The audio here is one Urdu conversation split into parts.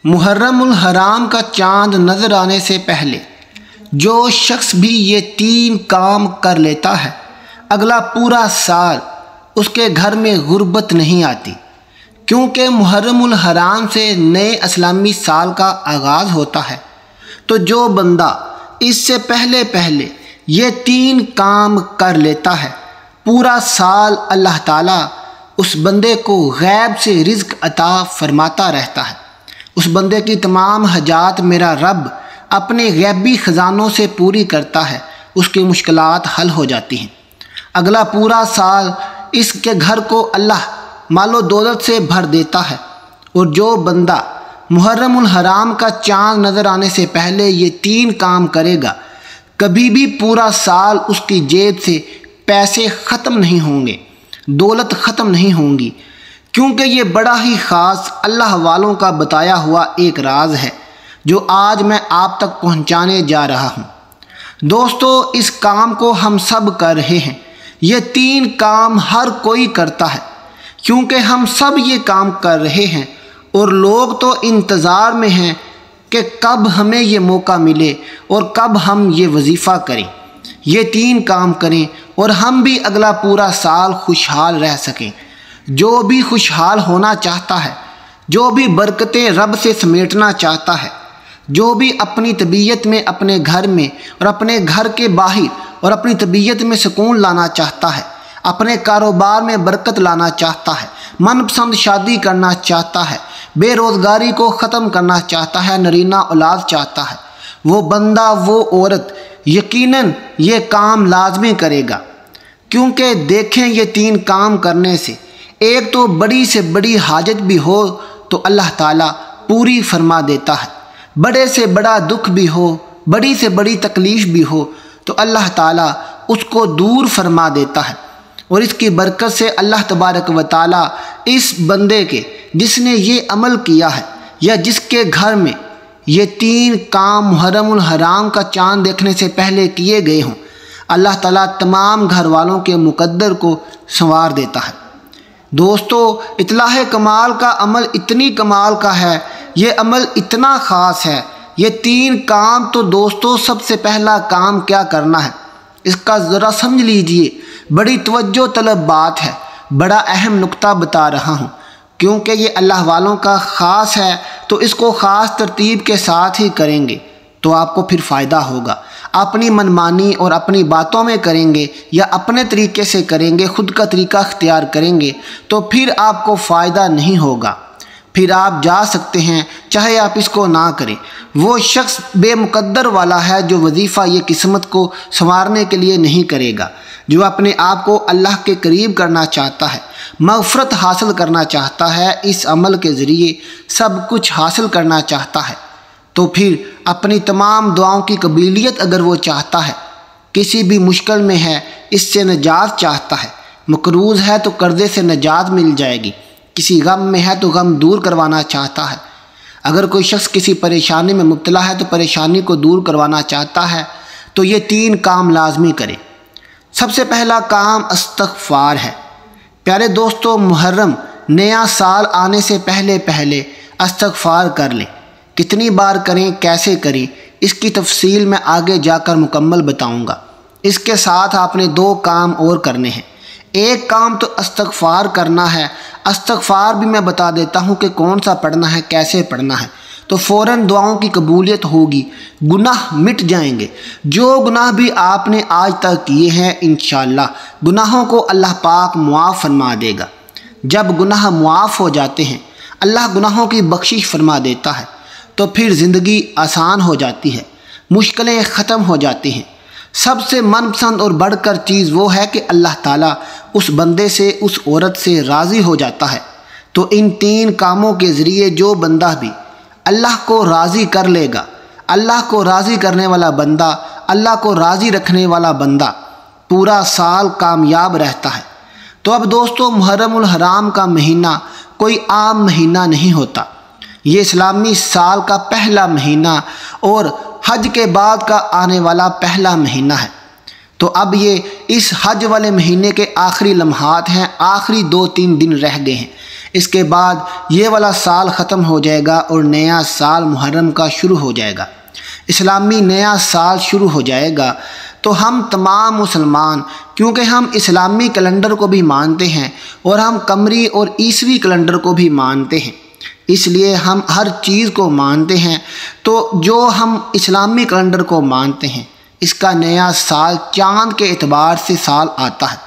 محرم الحرام کا چاند نظر آنے سے پہلے جو شخص بھی یہ 3 کام کر لیتا ہے اگلا پورا سال اس کے گھر میں غربت نہیں آتی، کیونکہ محرم الحرام سے نئے اسلامی سال کا آغاز ہوتا ہے۔ تو جو بندہ اس سے پہلے یہ 3 کام کر لیتا ہے پورا سال اللہ تعالیٰ اس بندے کو غیب سے رزق عطا فرماتا رہتا ہے۔ اس بندے کی تمام حاجات میرا رب اپنے غیبی خزانوں سے پوری کرتا ہے، اس کی مشکلات حل ہو جاتی ہیں۔ اگلا پورا سال اس کے گھر کو اللہ مال و دولت سے بھر دیتا ہے۔ اور جو بندہ محرم الحرام کا چاند نظر آنے سے پہلے یہ 3 کام کرے گا کبھی بھی پورا سال اس کی جیب سے پیسے ختم نہیں ہوں گے، دولت ختم نہیں ہوں گی، کیونکہ یہ بڑا ہی خاص اللہ والوں کا بتایا ہوا ایک راز ہے جو آج میں آپ تک پہنچانے جا رہا ہوں۔ دوستو، اس کام کو ہم سب کر رہے ہیں۔ یہ 3 کام ہر کوئی کرتا ہے، کیونکہ ہم سب یہ کام کر رہے ہیں اور لوگ تو انتظار میں ہیں کہ کب ہمیں یہ موقع ملے اور کب ہم یہ وظیفہ کریں، یہ 3 کام کریں اور ہم بھی اگلا پورا سال خوشحال رہ سکیں۔ جو بھی خوشحال ہونا چاہتا ہے، جو بھی برکتیں رب سے سمیٹنا چاہتا ہے، جو بھی اپنی طبیعت میں، اپنے گھر میں اور اپنے گھر کے باہر اور اپنی طبیعت میں سکون لانا چاہتا ہے، اپنے کاروبار میں برکت لانا چاہتا ہے، من پسند شادی کرنا چاہتا ہے، بے روزگاری کو ختم کرنا چاہتا ہے، نرینہ اولاد چاہتا ہے، وہ بندہ، وہ عورت یقیناً یہ کام لازمی کرے گا۔ کیونکہ دیکھیں، یہ 3 کام کرنے سے ایک تو بڑی سے بڑی حاجت بھی ہو تو اللہ تعالیٰ پوری فرما دیتا ہے، بڑے سے بڑا دکھ بھی ہو، بڑی سے بڑی تکلیف بھی ہو تو اللہ تعالیٰ اس کو دور فرما دیتا ہے۔ اور اس کی برکت سے اللہ تبارک و تعالیٰ اس بندے کے جس نے یہ عمل کیا ہے یا جس کے گھر میں یہ 3 کام محرم الحرام کا چاند دیکھنے سے پہلے کیے گئے ہوں، اللہ تعالیٰ تمام گھر والوں کے مقدر کو سنوار دیتا ہے۔ دوستو، اطلاع کمال کا عمل اتنی کمال کا ہے، یہ عمل اتنا خاص ہے۔ یہ 3 کام تو دوستو، سب سے پہلا کام کیا کرنا ہے اس کا ذرا سمجھ لیجئے، بڑی توجہ طلب بات ہے، بڑا اہم نقطہ بتا رہا ہوں، کیونکہ یہ اللہ والوں کا خاص ہے تو اس کو خاص ترتیب کے ساتھ ہی کریں گے تو آپ کو پھر فائدہ ہوگا۔ اپنی منمانی اور اپنی باتوں میں کریں گے یا اپنے طریقے سے کریں گے، خود کا طریقہ اختیار کریں گے تو پھر آپ کو فائدہ نہیں ہوگا، پھر آپ جا سکتے ہیں چاہے آپ اس کو نہ کریں۔ وہ شخص بے مقدر والا ہے جو وظیفہ یہ قسمت کو سنوارنے کے لیے نہیں کرے گا، جو اپنے آپ کو اللہ کے قریب کرنا چاہتا ہے، مغفرت حاصل کرنا چاہتا ہے، اس عمل کے ذریعے سب کچھ حاصل کرنا چاہتا ہے، تو پھر اپنی تمام دعاؤں کی قبولیت اگر وہ چاہتا ہے، کسی بھی مشکل میں ہے اس سے نجات چاہتا ہے، مقروض ہے تو قرضے سے نجات مل جائے گی، کسی غم میں ہے تو غم دور کروانا چاہتا ہے، اگر کوئی شخص کسی پریشانی میں مبتلا ہے تو پریشانی کو دور کروانا چاہتا ہے تو یہ 3 کام لازمی کرے۔ سب سے پہلا کام استغفار ہے۔ پیارے دوستو، محرم نیا سال آنے سے پہلے استغفار کر لیں۔ کتنی بار کریں، کیسے کریں، اس کی تفصیل میں آگے جا کر مکمل بتاؤں گا۔ اس کے ساتھ آپ نے 2 کام اور کرنے ہیں۔ ایک کام تو استغفار کرنا ہے، استغفار بھی میں بتا دیتا ہوں کہ کون سا پڑھنا ہے، کیسے پڑھنا ہے، تو فوراً دعاؤں کی قبولیت ہوگی، گناہ مٹ جائیں گے۔ جو گناہ بھی آپ نے آج تک کیے ہیں انشاءاللہ گناہوں کو اللہ پاک معاف فرما دے گا۔ جب گناہ معاف ہو جاتے ہیں، اللہ گناہوں کی بخشش فرما دیتا ہے تو پھر زندگی آسان ہو جاتی ہے، مشکلیں ختم ہو جاتی ہیں۔ سب سے من پسند اور بڑھ کر چیز وہ ہے کہ اللہ تعالیٰ اس بندے سے، اس عورت سے راضی ہو جاتا ہے۔ تو ان 3 کاموں کے ذریعے جو بندہ بھی اللہ کو راضی کر لے گا، اللہ کو راضی کرنے والا بندہ، اللہ کو راضی رکھنے والا بندہ پورا سال کامیاب رہتا ہے۔ تو اب دوستو، محرم الحرام کا مہینہ کوئی عام مہینہ نہیں ہوتا، یہ اسلامی سال کا پہلا مہینہ اور حج کے بعد کا آنے والا پہلا مہینہ ہے۔ تو اب یہ اس حج والے مہینے کے آخری لمحات ہیں، آخری 2-3 دن رہ گئے ہیں۔ اس کے بعد یہ والا سال ختم ہو جائے گا اور نیا سال محرم کا شروع ہو جائے گا، اسلامی نیا سال شروع ہو جائے گا۔ تو ہم تمام مسلمان، کیونکہ ہم اسلامی کیلنڈر کو بھی مانتے ہیں اور ہم قمری اور عیسوی کیلنڈر کو بھی مانتے ہیں، اس لیے ہم ہر چیز کو مانتے ہیں۔ تو جو ہم اسلامی کیلنڈر کو مانتے ہیں، اس کا نیا سال چاند کے اعتبار سے سال آتا ہے،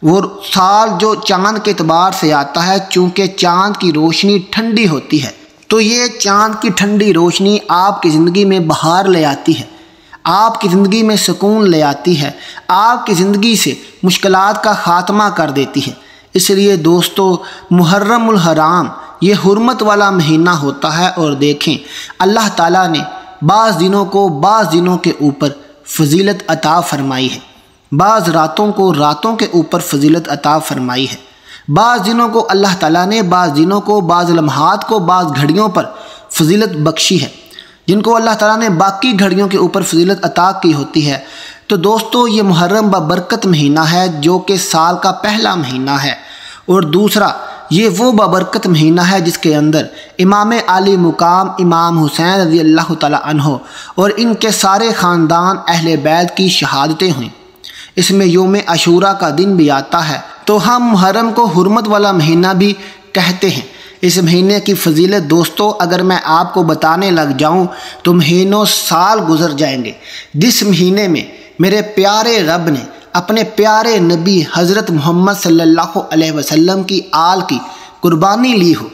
وہ سال جو چاند کے اعتبار سے آتا ہے، چونکہ چاند کی روشنی ٹھنڈی ہوتی ہے، تو یہ چاند کی ٹھنڈی روشنی آپ کی زندگی میں بہار لے آتی ہے، آپ کی زندگی میں سکون لے آتی ہے، آپ کی زندگی سے مشکلات کا خاتمہ کر دیتی ہے۔ اس لیے دوستو، محرم الحرام یہ حرمت والا مہینہ ہوتا ہے، اور دیکھیں اللہ تعالیٰ نے بعض دنوں کو بعض دنوں کے اوپر فضیلت عطا فرمائی ہے، بعض راتوں کو راتوں کے اوپر فضیلت عطا فرمائی ہے، بعض دنوں کو اللہ تعالیٰ نے بعض دنوں کو، بعض لمحات کو، بعض گھڑیوں پر فضیلت بخشی ہے، جن کو اللہ تعالیٰ نے باقی گھڑیوں کے اوپر فضیلت عطا کی ہوتی ہے۔ تو دوستو، یہ محرم بابرکت مہینہ ہے جو کہ سال کا پہلا مہینہ ہے، اور دوسرا یہ وہ بابرکت مہینہ ہے جس کے اندر امام عالی مقام امام حسین رضی اللہ تعالیٰ عنہ اور ان کے سارے خاندان اہل بیت کی شہادتیں ہوئیں۔ اس میں یوم عاشوراء کا دن بھی آتا ہے، تو ہم محرم کو حرمت والا مہینہ بھی کہتے ہیں۔ اس مہینے کی فضیلت دوستو اگر میں آپ کو بتانے لگ جاؤں تو مہینوں سال گزر جائیں گے، جس مہینے میں میرے پیارے رب نے اپنے پیارے نبی حضرت محمد صلی اللہ علیہ وسلم کی آل کی قربانی لی ہو۔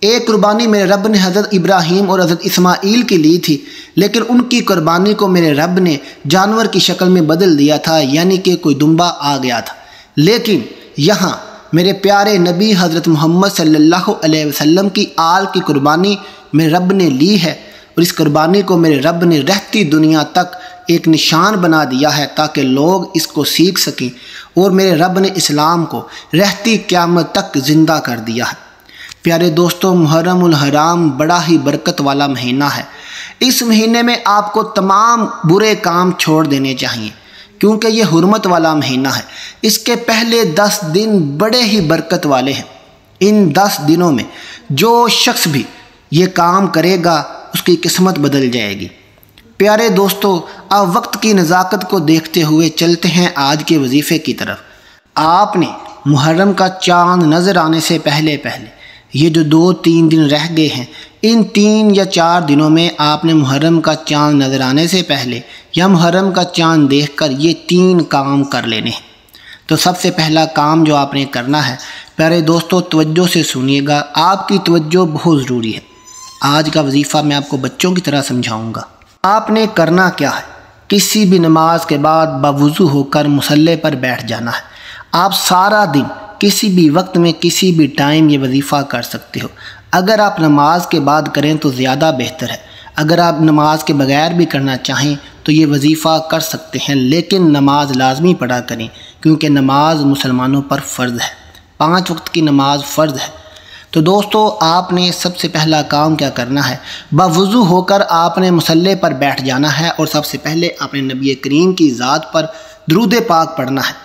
ایک قربانی میرے رب نے حضرت ابراہیم اور حضرت اسماعیل کی لی تھی، لیکن ان کی قربانی کو میرے رب نے جانور کی شکل میں بدل دیا تھا، یعنی کہ کوئی دمبا آ گیا تھا۔ لیکن یہاں میرے پیارے نبی حضرت محمد صلی اللہ علیہ وسلم کی آل کی قربانی میرے رب نے لی ہے، اور اس قربانی کو میرے رب نے رہتی دنیا تک ایک نشان بنا دیا ہے تاکہ لوگ اس کو سیکھ سکیں، اور میرے رب نے اسلام کو رہتی قیامت تک زندہ کر دیا ہے۔ پیارے دوستو، محرم الحرام بڑا ہی برکت والا مہینہ ہے۔ اس مہینے میں آپ کو تمام برے کام چھوڑ دینے چاہیے، کیونکہ یہ حرمت والا مہینہ ہے۔ اس کے پہلے 10 دن بڑے ہی برکت والے ہیں۔ ان 10 دنوں میں جو شخص بھی یہ کام کرے گا اس کی قسمت بدل جائے گی۔ پیارے دوستو، اب وقت کی نزاکت کو دیکھتے ہوئے چلتے ہیں آج کے وظیفے کی طرف۔ آپ نے محرم کا چاند نظر آنے سے پہلے یہ جو 2-3 دن رہ گئے ہیں، ان 3 یا 4 دنوں میں آپ نے محرم کا چاند نظر آنے سے پہلے یا محرم کا چاند دیکھ کر یہ 3 کام کر لینے ہیں۔ تو سب سے پہلا کام جو آپ نے کرنا ہے، پیارے دوستو توجہ سے سنیے گا، آپ کی توجہ بہت ضروری ہے۔ آج کا وظیفہ میں آپ کو بچوں کی طرح سمجھاؤں گا۔ آپ نے کرنا کیا ہے، کسی بھی نماز کے بعد باوضو ہو کر مصلی پر بیٹھ جانا ہے۔ آپ سارا دن کسی بھی وقت میں کسی بھی ٹائم یہ وظیفہ کر سکتے ہو۔ اگر آپ نماز کے بعد کریں تو زیادہ بہتر ہے، اگر آپ نماز کے بغیر بھی کرنا چاہیں تو یہ وظیفہ کر سکتے ہیں، لیکن نماز لازمی پڑھا کریں، کیونکہ نماز مسلمانوں پر فرض ہے، 5 وقت کی نماز فرض ہے۔ تو دوستو، آپ نے سب سے پہلا کام کیا کرنا ہے، باوضو ہو کر آپ نے مصلی پر بیٹھ جانا ہے، اور سب سے پہلے آپ نے نبی کریم کی ذات پر درود پاک پڑھنا ہے۔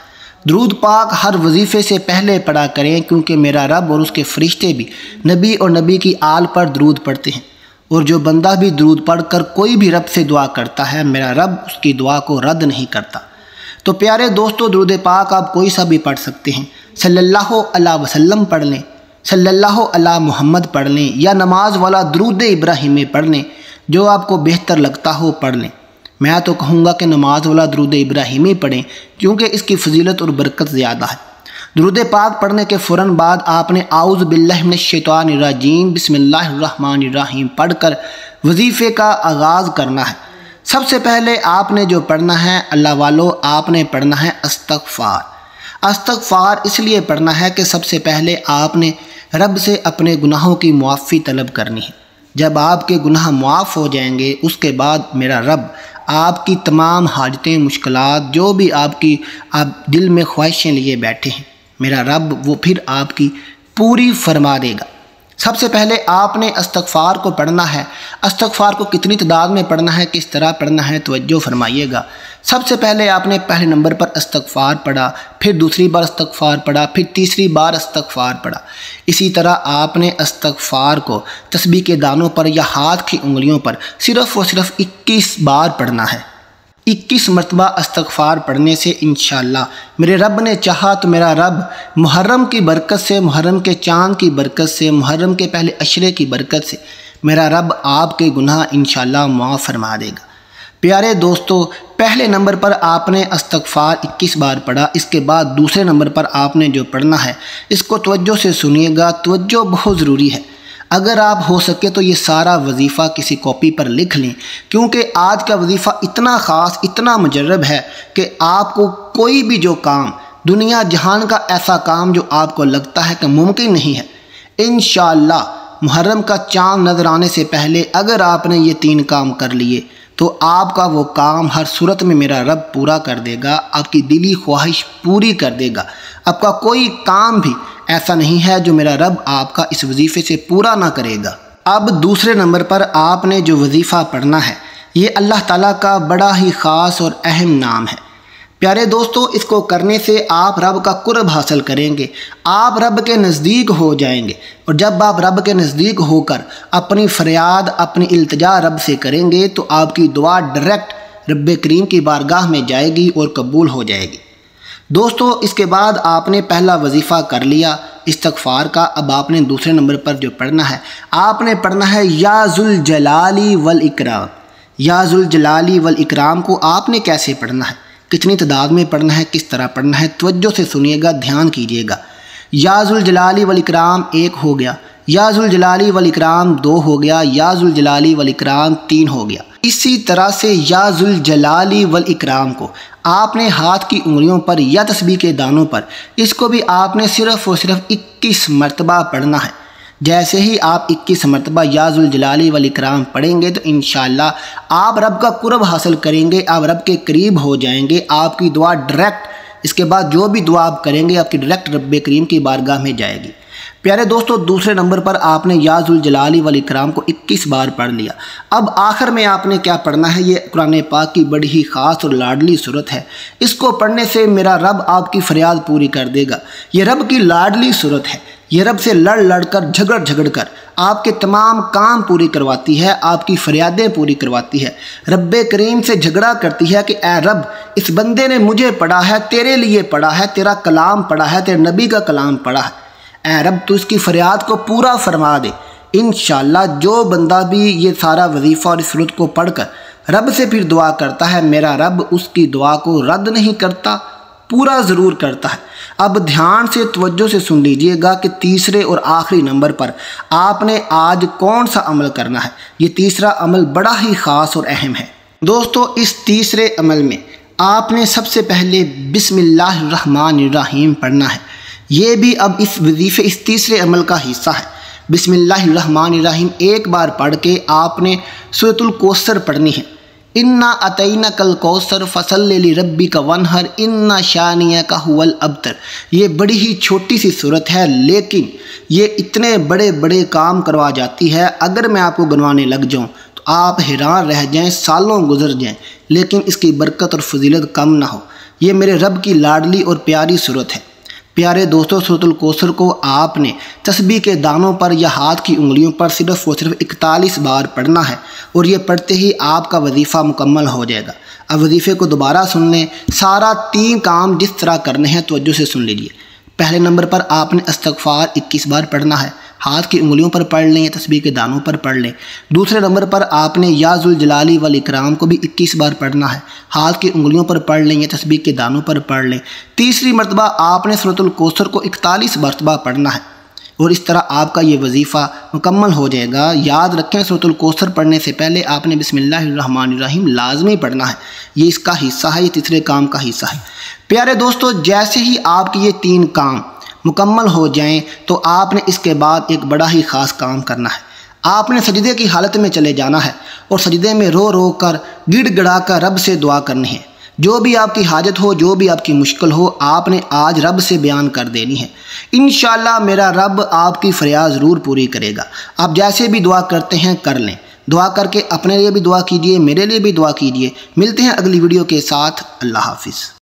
درود پاک ہر وظیفے سے پہلے پڑھا کریں، کیونکہ میرا رب اور اس کے فرشتے بھی نبی اور نبی کی آل پر درود پڑھتے ہیں، اور جو بندہ بھی درود پڑھ کر کوئی بھی رب سے دعا کرتا ہے، میرا رب اس کی دعا کو رد نہیں کرتا۔ تو پیارے دوستو، درود پاک آپ کوئی سا بھی پڑھ سکتے ہیں، صلی اللہ علیہ وسلم پڑھ لیں، صلی اللہ علی محمد پڑھ لیں، یا نماز والا درود ابراہیمی پڑھ لیں، جو آپ کو بہتر لگتا ہو پڑھ لیں۔ میں تو کہوں گا کہ نماز والا درود ابراہیمی پڑھیں، کیونکہ اس کی فضیلت اور برکت زیادہ ہے۔ درود پاک پڑھنے کے فوراً بعد آپ نے اعوذ باللہ من الشیطان الرجیم بسم اللہ الرحمن الرحیم پڑھ کر وظیفے کا آغاز کرنا ہے۔ سب سے پہلے آپ نے جو پڑھنا ہے، اللہ والو، آپ نے پڑھنا ہے استغفار۔ استغفار اس لیے پڑھنا ہے کہ سب سے پہلے آپ نے رب سے اپنے گناہوں کی معافی طلب کرنی ہے۔ جب آپ کے گناہ معاف ہو جائیں گے، اس کے بعد میرا رب آپ کی تمام حاجتیں، مشکلات، جو بھی آپ دل میں خواہشیں لیے بیٹھے ہیں، میرا رب وہ پھر آپ کی پوری فرما دے گا۔ سب سے پہلے آپ نے استغفار کو پڑھنا ہے۔ استغفار کو کتنی تعداد میں پڑھنا ہے، کس طرح پڑھنا ہے، توجہ فرمائیے گا۔ سب سے پہلے آپ نے پہلے نمبر پر استغفار پڑھا، پھر دوسری بار استغفار پڑھا، پھر تیسری بار استغفار پڑھا۔ اسی طرح آپ نے استغفار کو تسبیح کے دانوں پر یا ہاتھ کی انگلیوں پر صرف اور صرف 21 بار پڑھنا ہے۔ 21 مرتبہ استغفار پڑھنے سے انشاءاللہ میرے رب نے چاہا تو میرا رب محرم کی برکت سے، محرم کے چاند کی برکت سے، محرم کے پہلے عشرے کی برکت سے میرا رب آپ کے گناہ انشاءاللہ معاف فرما دے گا۔ پیارے دوستو، پہلے نمبر پر آپ نے استغفار 21 بار پڑھا، اس کے بعد دوسرے نمبر پر آپ نے جو پڑھنا ہے اس کو توجہ سے سنیے گا، توجہ بہت ضروری ہے۔ اگر آپ ہو سکے تو یہ سارا وظیفہ کسی کاپی پر لکھ لیں، کیونکہ آج کا وظیفہ اتنا خاص، اتنا مجرب ہے کہ آپ کو کوئی بھی جو کام، دنیا جہان کا ایسا کام جو آپ کو لگتا ہے کہ ممکن نہیں ہے، انشاءاللہ محرم کا چاند نظر آنے سے پہلے اگر آپ نے یہ 3 کام کر لیے تو آپ کا وہ کام ہر صورت میں میرا رب پورا کر دے گا، آپ کی دلی خواہش پوری کر دے گا۔ آپ کا کوئی کام بھی ایسا نہیں ہے جو میرا رب آپ کا اس وظیفے سے پورا نہ کرے گا۔ اب دوسرے نمبر پر آپ نے جو وظیفہ پڑھنا ہے یہ اللہ تعالیٰ کا بڑا ہی خاص اور اہم نام ہے۔ پیارے دوستو، اس کو کرنے سے آپ رب کا قرب حاصل کریں گے، آپ رب کے نزدیک ہو جائیں گے، اور جب آپ رب کے نزدیک ہو کر اپنی فریاد، اپنی التجا رب سے کریں گے تو آپ کی دعا ڈائریکٹ رب کریم کی بارگاہ میں جائے گی اور قبول ہو جائے گی۔ دوستو، اس کے بعد آپ نے پہلا وظیفہ کر لیا استغفار کا، اب آپ نے دوسرے نمبر پر جو پڑھنا ہے آپ نے پڑھنا ہے یا ذوالجلالی والاکرام۔ یا ذوالجلالی والاکرام کو آپ نے کیسے پڑھنا ہے، کتنی تعداد میں پڑھنا ہے، کس طرح پڑھنا ہے، توجہ سے سنیے گا، دھیان کیجیے گا۔ یا ذوالجلالی والاکرام 1 ہو گیا، یا ذوالجلالی والاکرام 2 ہو گیا، یا ذوالجلالی والاکرام 3 ہو گیا۔ اسی طرح سے یا ذوالجلالی والاکرام کو آپ نے ہاتھ کی انگلیوں پر یا تسبیح کے دانوں پر، اس کو بھی آپ نے صرف اور صرف 21 مرتبہ پڑھنا ہے۔ جیسے ہی آپ 21 مرتبہ یا ذوالجلالی والاکرام پڑھیں گے تو انشاءاللہ آپ رب کا قرب حاصل کریں گے، آپ رب کے قریب ہو جائیں گے، آپ کی دعا ڈائریکٹ، اس کے بعد جو بھی دعا آپ کریں گے آپ کی ڈائریکٹ رب کریم کی بارگاہ میں جائے گی۔ پیارے دوستو، دوسرے نمبر پر آپ نے یا ذوالجلالی والاکرام کو 21 بار پڑھ لیا۔ اب آخر میں آپ نے کیا پڑھنا ہے، یہ قرآن پاک کی بڑی ہی خاص اور لاڈلی صورت ہے، اس کو پڑھنے سے میرا رب آپ کی فریاد پوری کر دے گا۔ یہ رب کی لاڈلی صورت ہے، یہ رب سے لڑ لڑ کر، جھگڑ کر آپ کے تمام کام پوری کرواتی ہے، آپ کی فریادیں پوری کرواتی ہے، رب کریم سے جھگڑا کرتی ہے کہ اے رب، اس بندے نے مجھے پڑھا ہے، تیرے لیے پڑھا ہے، تیرا کلام پڑھا ہے، تیرے نبی کا کلام پڑھا ہے، اے رب تو اس کی فریاد کو پورا فرما دے۔ انشاءاللہ جو بندہ بھی یہ سارا وظیفہ اور اس صورت کو پڑھ کر رب سے پھر دعا کرتا ہے، میرا رب اس کی دعا کو رد نہیں کرتا، پورا ضرور کرتا ہے۔ اب دھیان سے توجہ سے سن لیجئے گا کہ تیسرے اور آخری نمبر پر آپ نے آج کون سا عمل کرنا ہے۔ یہ تیسرا عمل بڑا ہی خاص اور اہم ہے۔ دوستو، اس تیسرے عمل میں آپ نے سب سے پہلے بسم اللہ الرحمن الرحیم پڑھنا ہے۔ یہ بھی اب اس وظیفے، اس تیسرے عمل کا حصہ ہے۔ بسم اللہ الرحمن الرحیم ایک بار پڑھ کے آپ نے سورۃ الکوثر پڑھنی ہے۔ انا اتینک الکوثر فصلی لربک وانحر ان شانئک ھو الابتر۔ یہ بڑی ہی چھوٹی سی صورت ہے، لیکن یہ اتنے بڑے بڑے کام کروا جاتی ہے، اگر میں آپ کو گنوانے لگ جاؤں تو آپ حیران رہ جائیں، سالوں گزر جائیں، لیکن اس کی برکت اور فضیلت کم نہ ہو۔ یہ میرے رب کی لاڈلی اور پیاری صورت ہے۔ پیارے دوستو، سورۃ الکوثر کو آپ نے تسبیح کے دانوں پر یا ہاتھ کی انگلیوں پر صرف اور صرف 41 بار پڑھنا ہے، اور یہ پڑھتے ہی آپ کا وظیفہ مکمل ہو جائے گا۔ اب وظیفے کو دوبارہ سن لیں، سارا 3 کام جس طرح کرنے ہیں توجہ سے سن لیجئے۔ پہلے نمبر پر آپ نے استغفار 21 بار پڑھنا ہے، ہاتھ کی انگلیوں پر پڑھ لیں یا تسبیح کے دانوں پر پڑھ لیں۔ دوسرے نمبر پر آپ نے یا ذوالجلالی والاکرام کو بھی 21 بار پڑھنا ہے، ہاتھ کی انگلیوں پر پڑھ لیں یا تسبیح کے دانوں پر پڑھ لیں۔ تیسری مرتبہ آپ نے سورۃ الکوثر کو 41 مرتبہ پڑھنا ہے، اور اس طرح آپ کا یہ وظیفہ مکمل ہو جائے گا۔ یاد رکھیں، سورۃ الکوثر پڑھنے سے پہلے آپ نے بسم اللہ الرحمن الرحیم لازمی پڑھنا ہے، یہ اس کا حصہ ہے، یہ تیسرے کام کا حصہ ہے۔ پیارے دوستو، جیسے ہی آپ کی یہ 3 کام مکمل ہو جائیں تو آپ نے اس کے بعد ایک بڑا ہی خاص کام کرنا ہے۔ آپ نے سجدے کی حالت میں چلے جانا ہے اور سجدے میں رو رو کر، گڑ گڑا کر رب سے دعا کرنی ہے۔ جو بھی آپ کی حاجت ہو، جو بھی آپ کی مشکل ہو، آپ نے آج رب سے بیان کر دینی ہے۔ انشاءاللہ میرا رب آپ کی فریاد ضرور پوری کرے گا۔ آپ جیسے بھی دعا کرتے ہیں کر لیں، دعا کر کے اپنے لیے بھی دعا کیجئے، میرے لیے بھی دعا کیجئے۔ ملتے ہیں اگلی ویڈیو کے ساتھ۔ اللہ حافظ۔